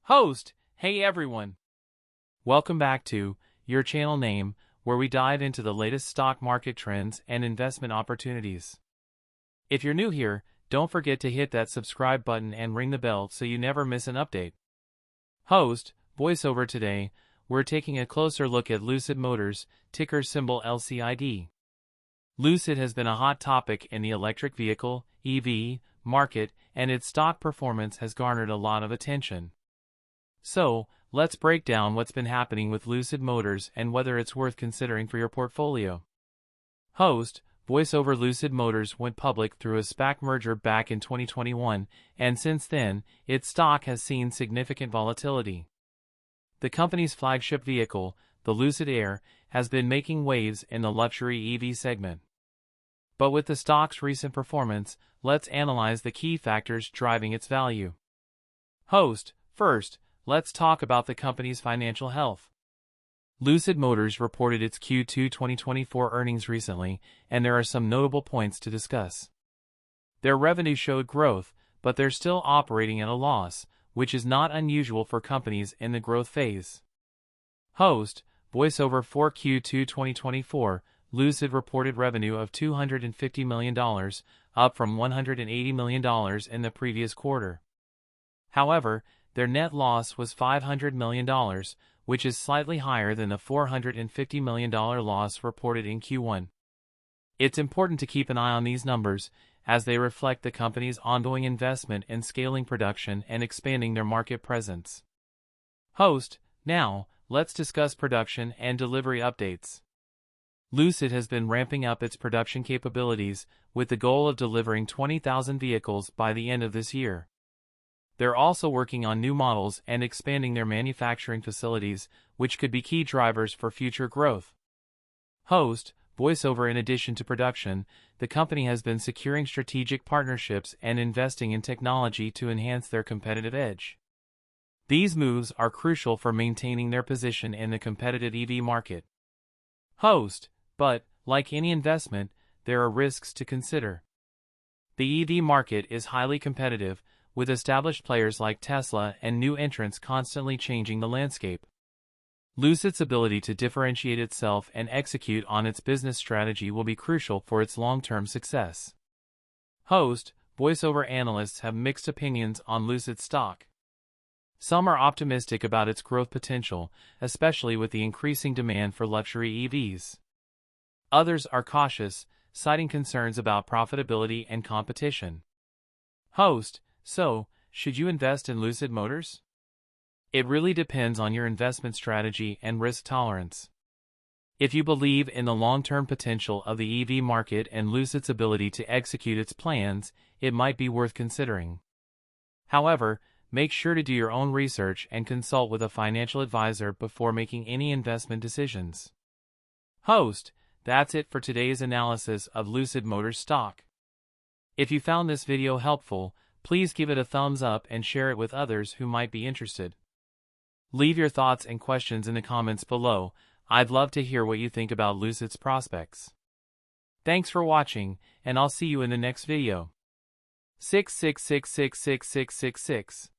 Host, hey everyone. Welcome back to your channel name, where we dive into the latest stock market trends and investment opportunities. If you're new here, don't forget to hit that subscribe button and ring the bell so you never miss an update. Host, voiceover. Today, we're taking a closer look at Lucid Motors, ticker symbol LCID. Lucid has been a hot topic in the electric vehicle, EV, market, and its stock performance has garnered a lot of attention. So, let's break down what's been happening with Lucid Motors and whether it's worth considering for your portfolio. Host, voiceover. Lucid Motors went public through a SPAC merger back in 2021, and since then, its stock has seen significant volatility. The company's flagship vehicle, the Lucid Air, has been making waves in the luxury EV segment. But with the stock's recent performance, let's analyze the key factors driving its value. Host, first, let's talk about the company's financial health. Lucid Motors reported its Q2 2024 earnings recently, and there are some notable points to discuss. Their revenue showed growth, but they're still operating at a loss, which is not unusual for companies in the growth phase. Host, voiceover. For Q2 2024, Lucid reported revenue of $250 million, up from $180 million in the previous quarter. However, their net loss was $500 million, which is slightly higher than the $450 million loss reported in Q1. It's important to keep an eye on these numbers, as they reflect the company's ongoing investment in scaling production and expanding their market presence. Host, now, let's discuss production and delivery updates. Lucid has been ramping up its production capabilities, with the goal of delivering 20,000 vehicles by the end of this year. They're also working on new models and expanding their manufacturing facilities, which could be key drivers for future growth. Host, voiceover. In addition to production, the company has been securing strategic partnerships and investing in technology to enhance their competitive edge. These moves are crucial for maintaining their position in the competitive EV market. Host, but, like any investment, there are risks to consider. The EV market is highly competitive, with established players like Tesla and new entrants constantly changing the landscape. Lucid's ability to differentiate itself and execute on its business strategy will be crucial for its long-term success. Host, voiceover. Analysts have mixed opinions on Lucid stock. Some are optimistic about its growth potential, especially with the increasing demand for luxury EVs. Others are cautious, citing concerns about profitability and competition. Host, so, should you invest in Lucid Motors? It really depends on your investment strategy and risk tolerance. If you believe in the long-term potential of the EV market and Lucid's ability to execute its plans, it might be worth considering. However, make sure to do your own research and consult with a financial advisor before making any investment decisions. Host, that's it for today's analysis of Lucid Motors stock. If you found this video helpful, please give it a thumbs up and share it with others who might be interested. Leave your thoughts and questions in the comments below. I'd love to hear what you think about Lucid's prospects. Thanks for watching, and I'll see you in the next video. 6666666.